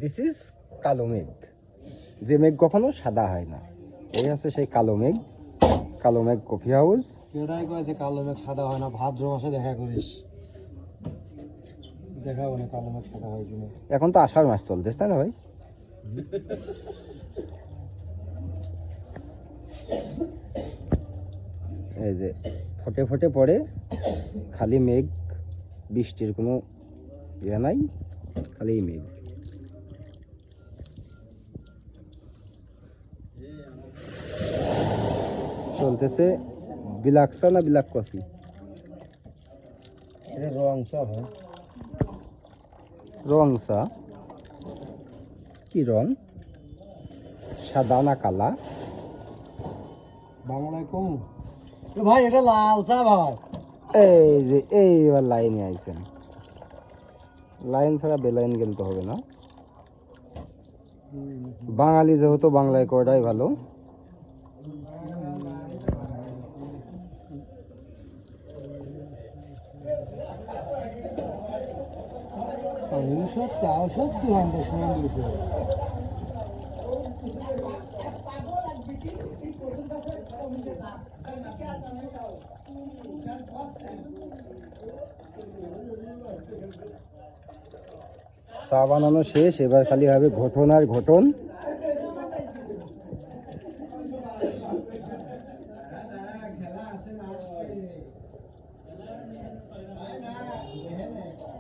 This is কালো মেঘ, যে মেঘ কখনো সাদা হয় না। এই আছে সেই কালো মেঘ, কালো মেঘ কফি হাউস। এটাই কয়েছে কালো মেঘ সাদা হয় না, ভাদ্র মাসে দেখা করিস, দেখাবো না কালো মেঘ সাদা হয় কিনা। এখন তো আষাঢ় মাস চলতেছে তাই না ভাই? এই যে ফটে ফটে পড়ে, খালি মেঘ, বৃষ্টির কোনো ইয়ে নাই, খালি মেঘ। চলতেছে ব্ল্যাক চা না ব্ল্যাক কফি? এটা রং চা ভাই। রং চা? কি রং? সাদা না কালা? বাংলায় কম ভাই, এটা লাল চা ভাই। এই যে এইবার লাইনে আইছেন, লাইন ছাড়া বেলাইন গেলে তো হবে না। বাঙালি যেহেতু বাংলায় কয়টাই ভালো। চা সত্যি চা বানানো শেষ, এবার খালি হবে ঘটন আর ঘটন।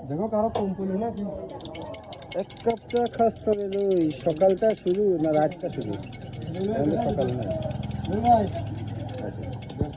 দেখো কারো কম পড়লো না। এক কাপ চা খাস তবে সকালটা শুরু না রাতটা শুরু? সকাল না ভাই